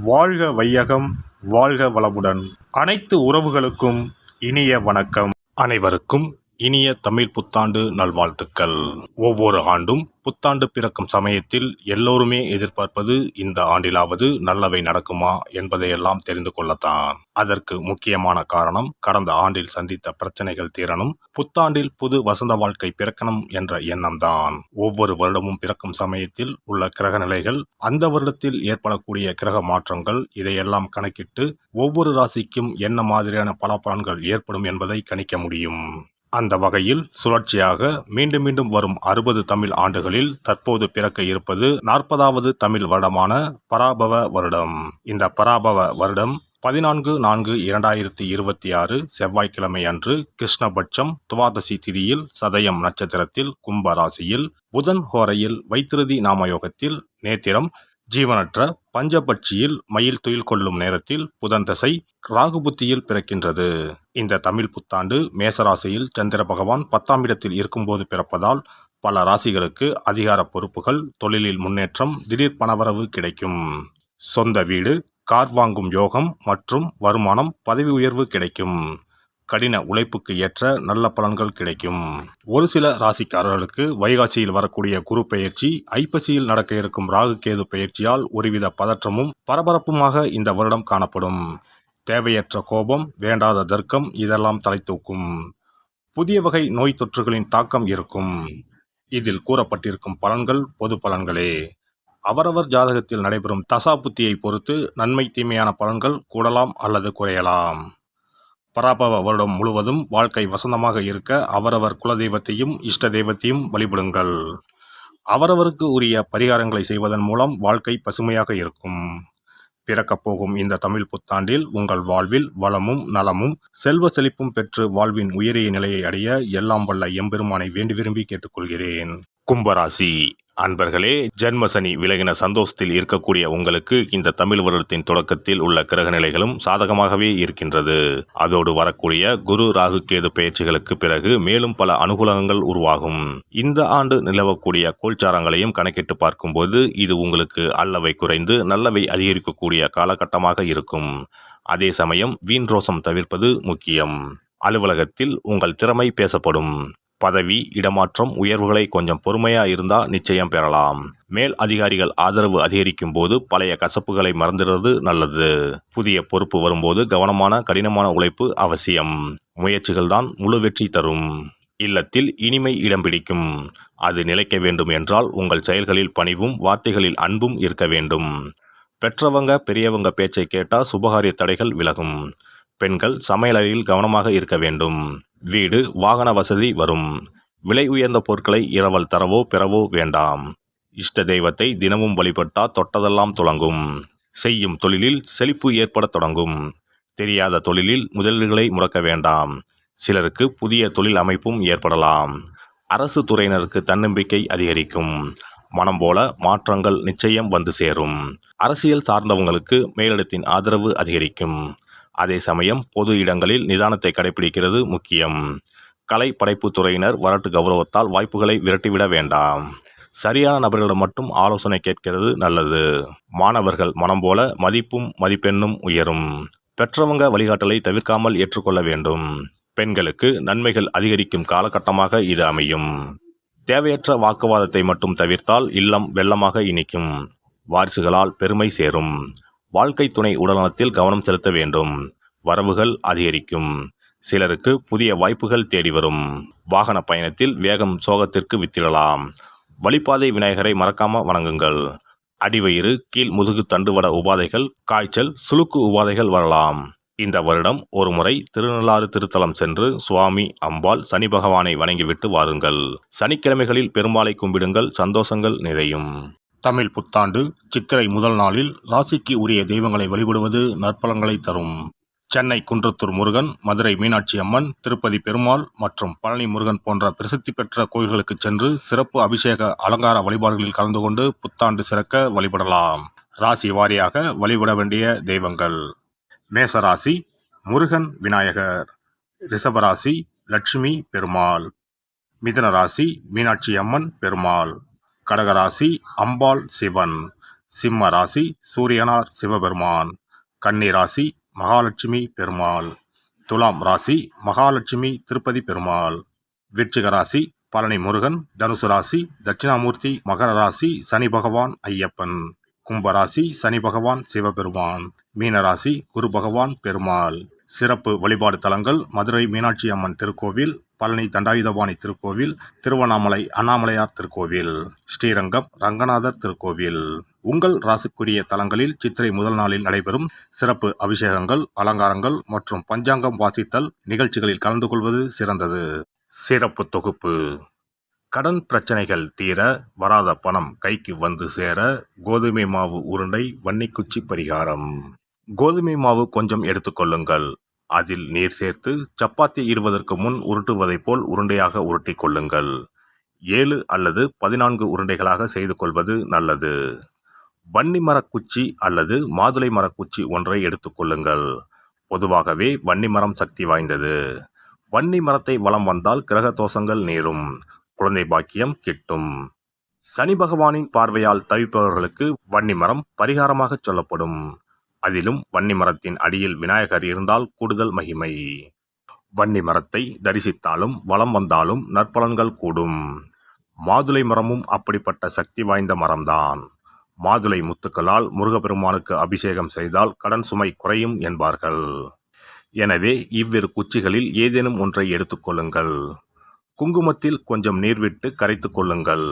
வாழ்க வையகம், வாழ்க வளமுடன். அனைத்து உறவுகளுக்கும் இனிய வணக்கம். அனைவருக்கும் இனிய தமிழ் புத்தாண்டு நல்வாழ்த்துக்கள். ஒவ்வொரு ஆண்டும் புத்தாண்டு பிறக்கும் சமயத்தில் எல்லோருமே எதிர்பார்ப்பது இந்த ஆண்டிலாவது நல்லவை நடக்குமா என்பதையெல்லாம் தெரிந்து கொள்ளத்தான். அதற்கு முக்கியமான காரணம் கடந்த ஆண்டில் சந்தித்த பிரச்சனைகள் தீரணும், புத்தாண்டில் புது வசந்த வாழ்க்கை பிறக்கணும் என்ற எண்ணம்தான். ஒவ்வொரு வருடமும் பிறக்கும் சமயத்தில் உள்ள கிரக நிலைகள், அந்த வருடத்தில் ஏற்படக்கூடிய கிரக மாற்றங்கள், இதையெல்லாம் கணக்கிட்டு ஒவ்வொரு ராசிக்கும் என்ன மாதிரியான பலாபலன்கள் ஏற்படும் என்பதை கணிக்க முடியும். அந்த வகையில் சுழற்சியாக மீண்டும் மீண்டும் வரும் 60 தமிழ் ஆண்டுகளில் தற்போது பிறக்க இருப்பது 40வது தமிழ் வருடமான பராபவ வருடம். இந்த பராபவ வருடம் 14/4/2026 செவ்வாய்க்கிழமை அன்று கிருஷ்ணபட்சம் துவாதசி திதியில் சதயம் நட்சத்திரத்தில் கும்ப ராசியில் புதன் ஹோரையில் வைத்திருதி நாமயோகத்தில் நேத்திரம் ஜீவனற்ற பஞ்சபட்சியில் மயில் துயில் கொள்ளும் நேரத்தில் புதன் தசை ராகு புத்தியில் பிறக்கின்றது. இந்த தமிழ் புத்தாண்டு மேசராசியில் சந்திர பகவான் 10ஆம் இடத்தில் இருக்கும்போது பிறப்பதால் பல ராசிகளுக்கு அதிகார பொறுப்புகள், தொழிலில் முன்னேற்றம், திடீர் பணவரவு கிடைக்கும். சொந்த வீடு, கார் வாங்கும் யோகம் மற்றும் வருமானம், பதவி உயர்வு கிடைக்கும். கடின உழைப்புக்கு ஏற்ற நல்ல பலன்கள் கிடைக்கும். ஒரு சில ராசிக்காரர்களுக்கு வைகாசியில் வரக்கூடிய குரு பெயர்ச்சி, ஐப்பசியில் நடக்க இருக்கும் ராகு கேது பெயர்ச்சியால் ஒருவித பதற்றமும் பரபரப்புமாக இந்த வருடம் காணப்படும். தேவையற்ற கோபம், வேண்டாத தர்க்கம் இதெல்லாம் தலை தூக்கும். புதிய வகை நோய் தொற்றுகளின் தாக்கம் இருக்கும். இதில் கூறப்பட்டிருக்கும் பலன்கள் பொது பலன்களே. அவரவர் ஜாதகத்தில் நடைபெறும் தசாபுத்தியை பொறுத்து நன்மை தீமையான பலன்கள் கூடலாம் அல்லது குறையலாம். பராபவ வருடம் முழுவதும் வாழ்க்கை வசந்தமாக இருக்க அவரவர் குலதெய்வத்தையும் இஷ்ட தெய்வத்தையும் வழிபடுங்கள். அவரவருக்கு உரிய பரிகாரங்களை செய்வதன் மூலம் வாழ்க்கை பசுமையாக இருக்கும். பிறக்கப் போகும் இந்த தமிழ் புத்தாண்டில் உங்கள் வாழ்வில் வளமும் நலமும் செல்வ செழிப்பும் பெற்று வாழ்வின் உயரிய நிலையை அடைய எல்லாம் வல்ல எம்பெருமானை வேண்டி விரும்பி கேட்டுக்கொள்கிறேன். கும்பராசி அன்பர்களே, ஜென்மசனி விலகின சந்தோஷத்தில் இருக்கக்கூடிய உங்களுக்கு இந்த தமிழ் வருடத்தின் தொடக்கத்தில் உள்ள கிரக நிலைகளும் சாதகமாகவே இருக்கின்றது. அதோடு வரக்கூடிய குரு ராகு கேது பெயர்ச்சிகளுக்கு பிறகு மேலும் பல அனுகூலங்கள் உருவாகும். இந்த ஆண்டு நிலவக்கூடிய கோல்சாரங்களையும் கணக்கிட்டு பார்க்கும்போது இது உங்களுக்கு அல்லவை குறைந்து நல்லவை அதிகரிக்கக்கூடிய காலகட்டமாக இருக்கும். அதே சமயம் வீண் ரோசம் தவிர்ப்பது முக்கியம். அலுவலகத்தில் உங்கள் திறமை பேசப்படும். பதவி, இடமாற்றம், உயர்வுகளை கொஞ்சம் பொறுமையா இருந்தா நிச்சயம் பெறலாம். மேல் அதிகாரிகள் ஆதரவு அதிகரிக்கும் போது பழைய கசப்புகளை மறந்துடுறது நல்லது. புதிய பொறுப்பு வரும்போது கவனமான கடினமான உழைப்பு அவசியம். முயற்சிகள் தான் முழு வெற்றி தரும். இல்லத்தில் இனிமை இடம் பிடிக்கும். அது நிலைக்க வேண்டும் என்றால் உங்கள் செயல்களில் பணிவும் வார்த்தைகளில் அன்பும் இருக்க வேண்டும். பெற்றவங்க பெரியவங்க பேச்சை கேட்டா சுபகாரிய தடைகள் விலகும். பெண்கள் சமையலறையில் கவனமாக இருக்க வேண்டும். வீடு, வாகன வசதி வரும். விலை உயர்ந்த பொருட்களை இரவல் தரவோ பெறவோ வேண்டாம். இஷ்ட தெய்வத்தை தினமும் வழிபட்டா தொட்டதெல்லாம் துலங்கும். செய்யும் தொழிலில் செழிப்பு ஏற்பட தொடங்கும். தெரியாத தொழிலில் முதலீடுகளை முடக்க வேண்டாம். சிலருக்கு புதிய தொழில் அமைப்பும் ஏற்படலாம். அரசு துறையினருக்கு தன்னம்பிக்கை அதிகரிக்கும். மனம் போல மாற்றங்கள் நிச்சயம் வந்து சேரும். அரசியல் சார்ந்தவங்களுக்கு மேலிடத்தின் ஆதரவு அதிகரிக்கும். அதே சமயம் பொது இடங்களில் நிதானத்தை கடைபிடிக்கிறது முக்கியம். கலை படைப்பு துறையினர் வரட்டு கௌரவத்தால் வாய்ப்புகளை விரட்டிவிட வேண்டாம். சரியான நபர்களிடம் மட்டும் ஆலோசனை கேட்கிறது நல்லது. மாணவர்கள் மனம் போல மதிப்பும் மதிப்பெண்ணும் உயரும். பெற்றவங்க வழிகாட்டலை தவிர்க்காமல் ஏற்றுக்கொள்ள வேண்டும். பெண்களுக்கு நன்மைகள் அதிகரிக்கும் காலகட்டமாக இது அமையும். தேவையற்ற வாக்குவாதத்தை மட்டும் தவிர்த்தால் இல்லம் வெள்ளமாக இனிக்கும். வாரிசுகளால் பெருமை சேரும். வாழ்க்கை துணை உடல்நலத்தில் கவனம் செலுத்த வேண்டும். வரவுகள் அதிகரிக்கும். சிலருக்கு புதிய வாய்ப்புகள் தேடி வரும். வாகன பயணத்தில் வேகம் சோகத்திற்கு வித்திடலாம். வழிபாதை விநாயகரை மறக்காம வணங்குங்கள். அடிவயிறு, கீழ் முதுகு தண்டுவட உபாதைகள், காய்ச்சல், சுளுக்கு உபாதைகள் வரலாம். இந்த வருடம் ஒரு முறை திருநள்ளாறு திருத்தலம் சென்று சுவாமி, அம்பாள், சனி பகவானை வணங்கிவிட்டு வாருங்கள். சனிக்கிழமைகளில் பெருமாளை கும்பிடுங்கள், சந்தோஷங்கள் நிறையும். தமிழ் புத்தாண்டு சித்திரை முதல் நாளில் ராசிக்கு உரிய தெய்வங்களை வழிபடுவது நற்பலன்களை தரும். சென்னை குன்றத்தூர் முருகன், மதுரை மீனாட்சி அம்மன், திருப்பதி பெருமாள் மற்றும் பழனி முருகன் போன்ற பிரசித்தி பெற்ற கோயில்களுக்கு சென்று சிறப்பு அபிஷேக அலங்கார வழிபாடுகளில் கலந்து கொண்டு புத்தாண்டு சிறக்க வழிபடலாம். ராசி வாரியாக வழிபட வேண்டிய தெய்வங்கள்: மேசராசி முருகன் விநாயகர், ரிஷபராசி லட்சுமி பெருமாள், மிதுன ராசி மீனாட்சி அம்மன் பெருமாள், கடகராசி அம்பாள் சிவன், சிம்ம ராசி சூரியனார் சிவபெருமான். கன்னி ராசி மகாலட்சுமி பெருமாள். துலாம் ராசி மகாலட்சுமி திருப்பதி பெருமாள். விருச்சிக ராசி பழனி முருகன். தனுசு ராசி தட்சிணாமூர்த்தி. மகர ராசி சனி பகவான் ஐயப்பன். கும்பராசி சனி பகவான் சிவபெருமான். மீனராசி குரு பகவான் பெருமாள். சிறப்பு வழிபாடு தலங்கள் மதுரை மீனாட்சி அம்மன் திருக்கோவில், பழனி தண்டாயுதபாணி திருக்கோவில், திருவண்ணாமலை அண்ணாமலையார் திருக்கோவில், ஸ்ரீரங்கம் ரங்கநாதர் திருக்கோவில். உங்கள் ராசிக்குரிய தலங்களில் சித்திரை முதல் நாளில் நடைபெறும் சிறப்பு அபிஷேகங்கள், அலங்காரங்கள் மற்றும் பஞ்சாங்கம் வாசித்தல் நிகழ்ச்சிகளில் கலந்து கொள்வது சிறந்தது. சிறப்பு தொகுப்பு. கடன் பிரச்சனைகள் தீர, வராத பணம் கைக்கு வந்து சேர கோதுமை மாவு உருண்டை வன்னிக்குச்சி பரிகாரம். கோதுமை மாவு கொஞ்சம் எடுத்துக்கொள்ளுங்கள். அதில் நீர் சேர்த்து சப்பாத்தி இடுவதற்கு முன் உருட்டுவதைப் போல் உருண்டையாக உருட்டி கொள்ளுங்கள். 7 அல்லது 14 உருண்டைகளாக செய்து கொள்வது நல்லது. வன்னி மரக்குச்சி அல்லது மாதுளை மரக்குச்சி ஒன்றை எடுத்துக்கொள்ளுங்கள். பொதுவாகவே வன்னி மரம் சக்தி வாய்ந்தது. வன்னி மரத்தை வலம் வந்தால் கிரக தோஷங்கள் நீரும், குழந்தை பாக்கியம் கிட்டும். சனி பகவானின் பார்வையால் தவிப்பவர்களுக்கு வன்னி மரம் பரிகாரமாக சொல்லப்படும். அதிலும் வன்னி மரத்தின் அடியில் விநாயகர் இருந்தால் கூடுதல் மகிமை. வன்னி மரத்தை தரிசித்தாலும் வலம் வந்தாலும் நற்பலன்கள் கூடும். மாதுளை மரமும் அப்படிப்பட்ட சக்தி வாய்ந்த மரம்தான். மாதுளை முத்துக்களால் முருகப்பெருமானுக்கு அபிஷேகம் செய்தால் கடன் சுமை குறையும் என்பார்கள். எனவே இவ்விரு குச்சிகளில் ஏதேனும் ஒன்றை எடுத்துக்கொள்ளுங்கள். குங்குமத்தில் கொஞ்சம் நீர் விட்டு கரைத்து கொள்ளுங்கள்.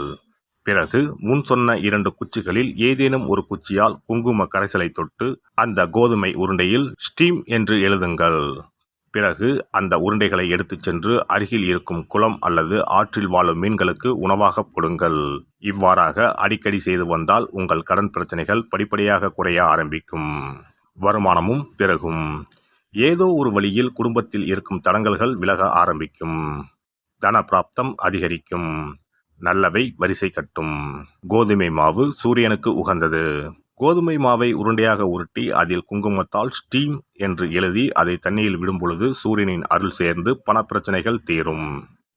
பிறகு முன் சொன்ன 2 குச்சிகளில் ஏதேனும் ஒரு குச்சியால் குங்கும கரைசலை தொட்டு அந்த கோதுமை உருண்டையில் ஸ்டீம் என்று எழுதுங்கள். பிறகு அந்த உருண்டைகளை எடுத்துச் சென்று அருகில் இருக்கும் குளம் அல்லது ஆற்றில் வாழும் மீன்களுக்கு உணவாக கொடுங்கள். இவ்வாறாக அடிக்கடி செய்து வந்தால் உங்கள் கடன் பிரச்சனைகள் படிப்படியாக குறைய ஆரம்பிக்கும். வருமானமும் பெருகும். ஏதோ ஒரு வழியில் குடும்பத்தில் இருக்கும் தடங்கல்கள் விலக ஆரம்பிக்கும். தன பிராப்தம் அதிகரிக்கும். நல்லவை வரிசை கட்டும். கோதுமை மாவு சூரியனுக்கு உகந்தது. கோதுமை மாவை உருண்டையாக உருட்டி அதில் குங்குமத்தால் ஸ்டீம் என்று எழுதி அதை தண்ணீரில் விடும் பொழுது சூரியனின் அருள் சேர்ந்து பணப்பிரச்சனைகள் தீரும்.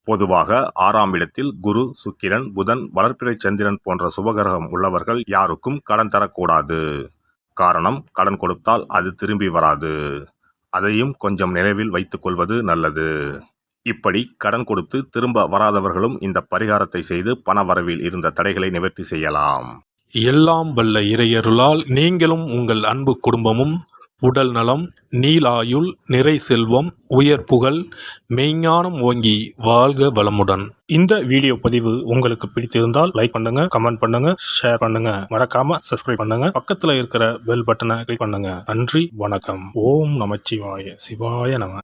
பொதுவாக 6ஆம் இடத்தில் குரு, சுக்கிரன், புதன், வளர்பிறை சந்திரன் போன்ற சுபகிரகம் உள்ளவர்கள் யாருக்கும் கடன் தரக்கூடாது. காரணம், கடன் கொடுத்தால் அது திரும்பி வராது. அதையும் கொஞ்சம் நினைவில் வைத்துக் கொள்வது நல்லது. இப்படி கடன் கொடுத்து திரும்ப வராதவர்களும் இந்த பரிகாரத்தை செய்து பண வரவில் இருந்த தடைகளை நிவர்த்தி செய்யலாம். எல்லாம் வல்ல இறையருளால் நீங்களும் உங்கள் அன்பு குடும்பமும் உடல் நலம், நீலாயுள், நிறை செல்வம், உயர் புகழ், மெய்ஞானம் ஓங்கி வாழ்க வளமுடன். இந்த வீடியோ பதிவு உங்களுக்கு பிடித்திருந்தால் லைக் பண்ணுங்க, கமெண்ட் பண்ணுங்க, ஷேர் பண்ணுங்க. மறக்காம சப்ஸ்கிரைப் பண்ணுங்க. பக்கத்துல இருக்கிற பெல் பட்டனை கிளிக் பண்ணுங்க. நன்றி, வணக்கம். ஓம் நமச்சிவாய. சிவாய நம.